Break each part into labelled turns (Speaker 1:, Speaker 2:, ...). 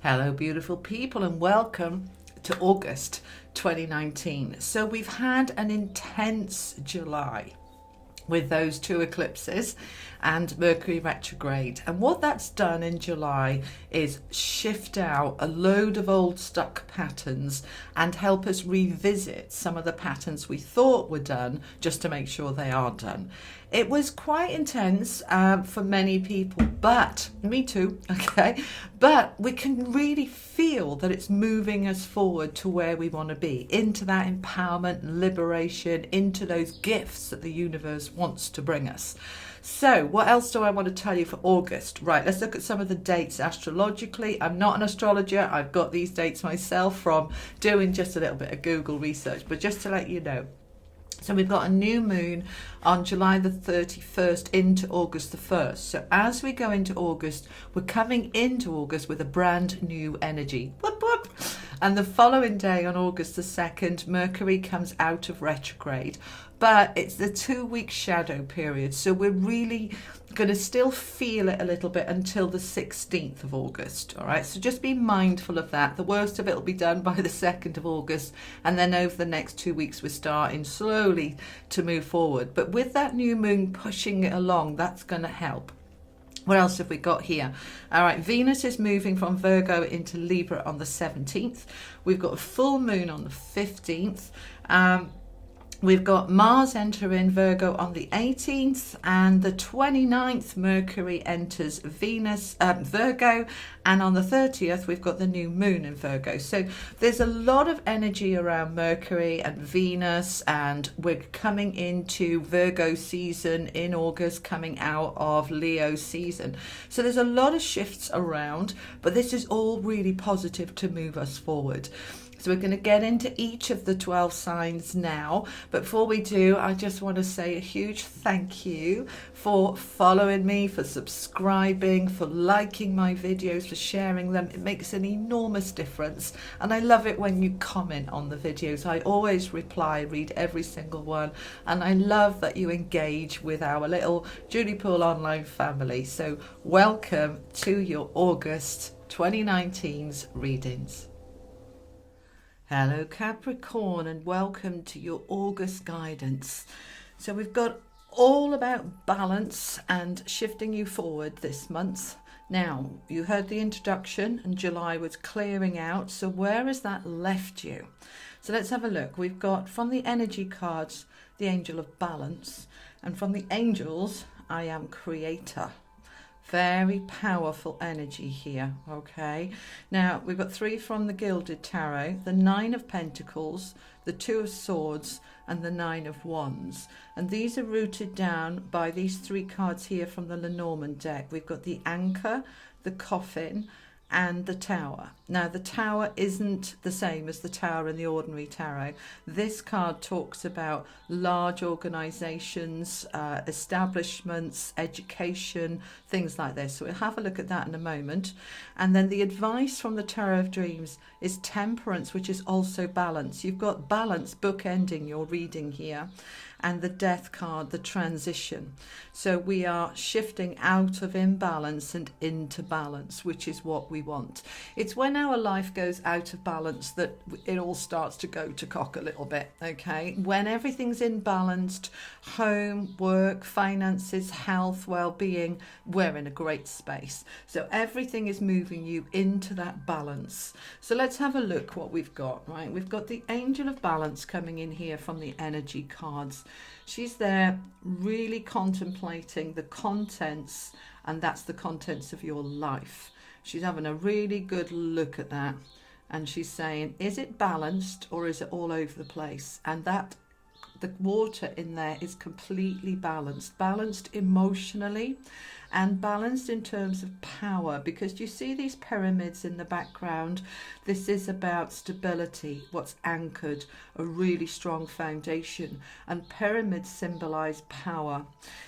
Speaker 1: Hello, beautiful people, and welcome to August 2019. So we've had an intense July with those two eclipses and Mercury retrograde. And what that's done in July is shift out a load of old stuck patterns and help us revisit some of the patterns we thought were done just to make sure they are done. It was quite intense for many people, but me too, okay? But we can really feel that it's moving us forward to where we want to be, into that empowerment, liberation, into those gifts that the universe wants to bring us. So what else do I want to tell you for August? Right, let's look at some of the dates astrologically. I'm not an astrologer. I've got these dates myself from doing just a little bit of Google research, but just to let you know. So we've got a new moon on July the 31st into August the 1st. So as we go into August, we're coming into August with a brand new energy. Whoop, whoop. And the following day on August the 2nd, Mercury comes out of retrograde. But it's the 2-week shadow period. So we're really going to still feel it a little bit until the 16th of August. All right. So just be mindful of that. The worst of it will be done by the 2nd of August. And then over the next 2 weeks, we're starting slowly to move forward. But with that new moon pushing it along, that's going to help. What else have we got here? All right, Venus is moving from Virgo into Libra on the 17th. We've got a full moon on the 15th. We've got Mars entering Virgo on the 18th, and the 29th Mercury enters Virgo, and on the 30th we've got the new moon in Virgo. So there's a lot of energy around Mercury and Venus, and we're coming into Virgo season in August, coming out of Leo season. So there's a lot of shifts around, but this is all really positive to move us forward. So we're going to get into each of the 12 signs now. But before we do, I just want to say a huge thank you for following me, for subscribing, for liking my videos, for sharing them. It makes an enormous difference. And I love it when you comment on the videos. I always reply, read every single one. And I love that you engage with our little Julie Poole online family. So welcome to your August 2019's readings. Hello Capricorn, and welcome to your August guidance. So we've got all about balance and shifting you forward this month. Now, you heard the introduction and July was clearing out. So where has that left you? So let's have a look. We've got from the energy cards, the Angel of Balance, and from the angels, I am Creator. Very powerful energy here, okay? Now, we've got 3 from the Gilded Tarot, the 9 of Pentacles, the 2 of Swords, and the 9 of Wands. And these are rooted down by these 3 cards here from the Lenormand deck. We've got the Anchor, the Coffin, and the Tower. Now, the Tower isn't the same as the Tower in the ordinary tarot. This card talks about large organizations, establishments, education, things like this. So we'll have a look at that in a moment. And then the advice from the Tarot of Dreams is Temperance, which is also balance. You've got balance bookending your reading here. And the Death card, the transition. So we are shifting out of imbalance and into balance, which is what we want. It's when our life goes out of balance that it all starts to go to cock a little bit, okay? When everything's imbalanced, home, work, finances, health, well-being, we're in a great space. So everything is moving you into that balance. So let's have a look what we've got, right? We've got the Angel of Balance coming in here from the energy cards. She's there really contemplating the contents, and that's the contents of your life. She's having a really good look at that, and she's saying, is it balanced or is it all over the place? And that the water in there is completely balanced emotionally and balanced in terms of power, because you see these pyramids in the background. This is about stability, what's anchored, a really strong foundation, and pyramids symbolize power.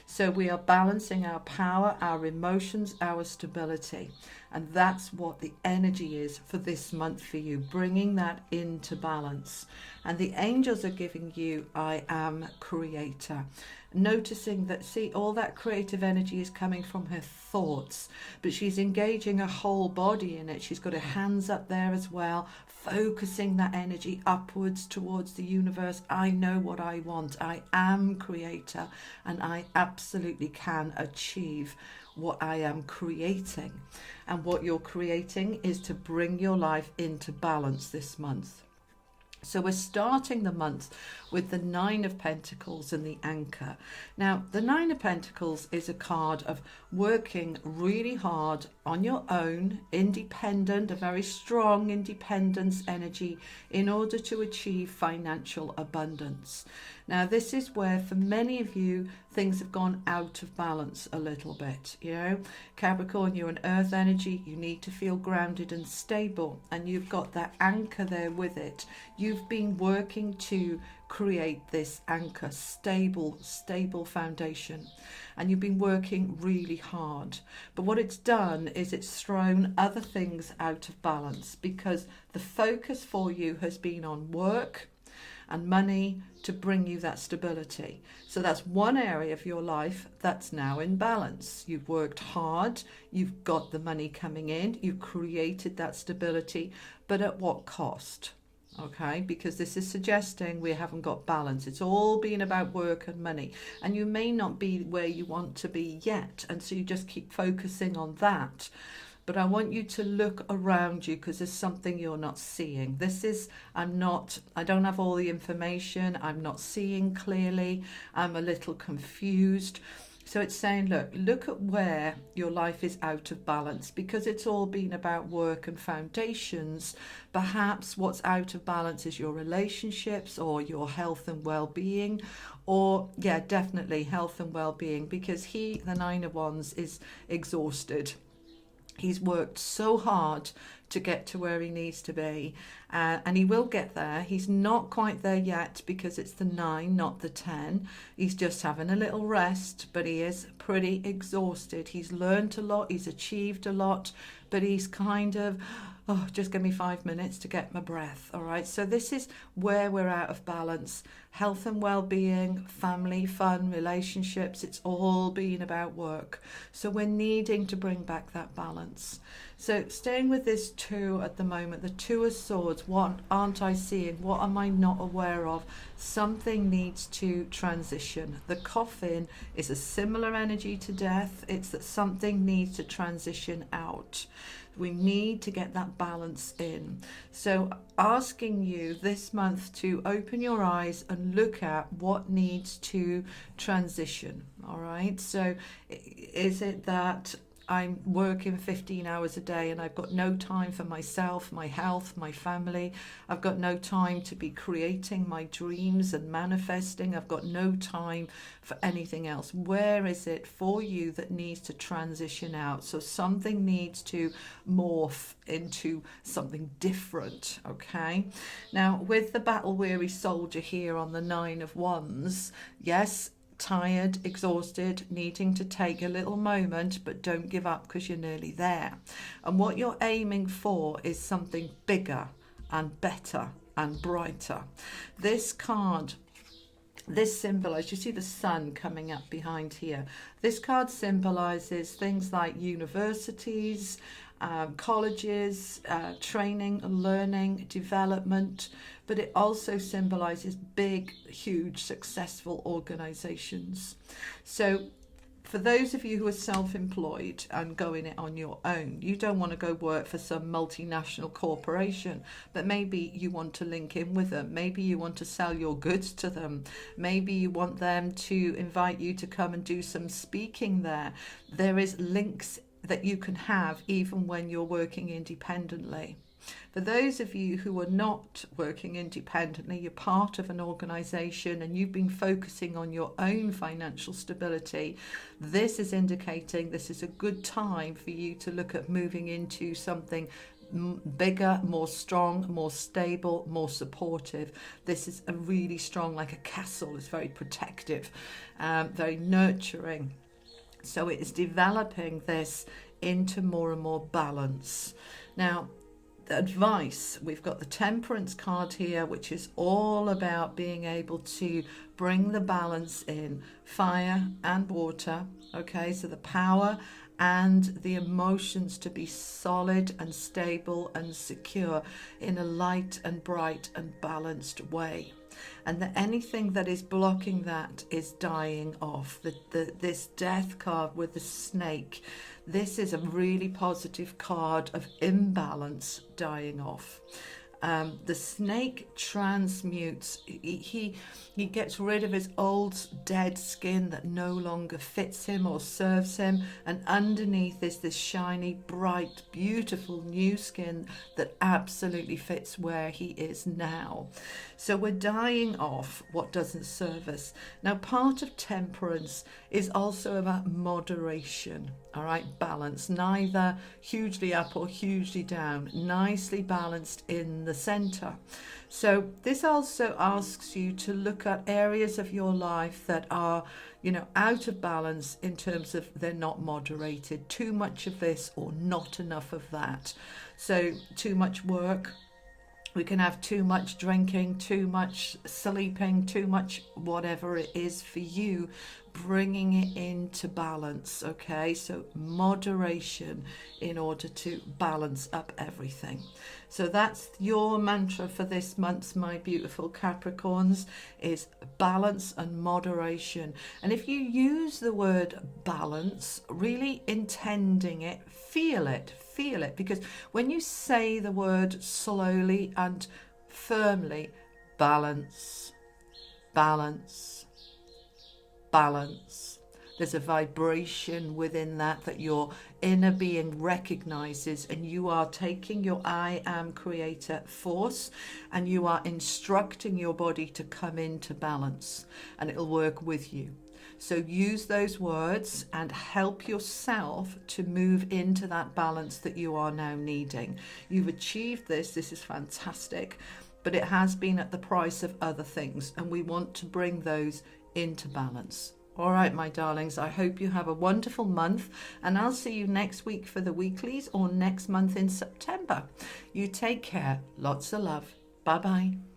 Speaker 1: So we are balancing our power, our emotions, our stability, and that's what the energy is for this month for you, bringing that into balance. And the angels are giving you, I am Creator. Noticing that, see, all that creative energy is coming from her thoughts, but she's engaging her whole body in it. She's got her hands up there as well, focusing that energy upwards towards the universe. I know what I want. I am creator, and I absolutely can achieve what I am creating. And what you're creating is to bring your life into balance this month. So we're starting the month with the Nine of Pentacles and the Anchor. Now, the Nine of Pentacles is a card of working really hard on your own, independent, a very strong independence energy in order to achieve financial abundance. Now, this is where, for many of you, things have gone out of balance a little bit. You know, Capricorn, you're an earth energy. You need to feel grounded and stable, and you've got that anchor there with it. You've been working to create this anchor, stable foundation, and you've been working really hard. But what it's done is it's thrown other things out of balance, because the focus for you has been on work and money to bring you that stability. So that's one area of your life that's now in balance. You've worked hard, you've got the money coming in, you've created that stability, but at what cost? Okay, because this is suggesting we haven't got balance. It's all been about work and money, and you may not be where you want to be yet, and so you just keep focusing on that. But I want you to look around you, because there's something you're not seeing. I don't have all the information. I'm not seeing clearly. I'm a little confused. So it's saying, look at where your life is out of balance, because it's all been about work and foundations. Perhaps what's out of balance is your relationships or your health and well-being, or definitely health and well-being, because the Nine of Wands, is exhausted. He's worked so hard to get to where he needs to be, and he will get there. He's not quite there yet, because it's the 9, not the 10. He's just having a little rest, but he is pretty exhausted. He's learned a lot, he's achieved a lot, but he's kind of, just give me 5 minutes to get my breath. All right, so this is where we're out of balance. Health and well-being, family, fun, relationships, it's all been about work. So we're needing to bring back that balance. So staying with this 2 at the moment, the 2 of Swords, what aren't I seeing? What am I not aware of? Something needs to transition. The Coffin is a similar energy to death. It's that something needs to transition out. We need to get that balance in. So asking you this month to open your eyes and look at what needs to transition. All right. So is it that I'm working 15 hours a day and I've got no time for myself, my health, my family? I've got no time to be creating my dreams and manifesting. I've got no time for anything else. Where is it for you that needs to transition out? So something needs to morph into something different, okay? Now, with the battle-weary soldier here on the 9 of Wands, yes, tired, exhausted, needing to take a little moment, but don't give up, because you're nearly there. And what you're aiming for is something bigger and better and brighter. This card, this symbolizes, you see the sun coming up behind here. This card symbolizes things like universities, colleges, training, learning, development, but it also symbolizes big, huge, successful organizations. So for those of you who are self-employed and going it on your own, you don't want to go work for some multinational corporation, but maybe you want to link in with them. Maybe you want to sell your goods to them. Maybe you want them to invite you to come and do some speaking there. There is links that you can have even when you're working independently. For those of you who are not working independently, you're part of an organization and you've been focusing on your own financial stability, this is indicating this is a good time for you to look at moving into something bigger, more strong, more stable, more supportive. This is a really strong, like a castle. It's very protective, very nurturing. So it is developing this into more and more balance. Now, advice, we've got the Temperance card here, which is all about being able to bring the balance in fire and water. Okay, so the power and the emotions to be solid and stable and secure in a light and bright and balanced way. And that anything that is blocking that is dying off. This death card with the snake, this is a really positive card of imbalance dying off. The snake transmutes, he gets rid of his old dead skin that no longer fits him or serves him, and underneath is this shiny, bright, beautiful new skin that absolutely fits where he is now. So we're dying off what doesn't serve us. Now, part of temperance is also about moderation, all right, balance, neither hugely up or hugely down, nicely balanced in the center. So this also asks you to look at areas of your life that are, out of balance in terms of they're not moderated, too much of this or not enough of that. So too much work, we can have too much drinking, too much sleeping, too much whatever it is for you, bringing it into balance, okay? So moderation in order to balance up everything. So that's your mantra for this month, my beautiful Capricorns, is balance and moderation. And if you use the word balance, really intending it, feel it, because when you say the word slowly and firmly, balance, balance, balance, there's a vibration within that your inner being recognizes, and you are taking your I am creator force and you are instructing your body to come into balance, and it'll work with you. So use those words and help yourself to move into that balance that you are now needing. You've achieved this. This is fantastic, but it has been at the price of other things, and we want to bring those into balance. All right, my darlings, I hope you have a wonderful month, and I'll see you next week for the weeklies or next month in September. You take care. Lots of love. Bye-bye.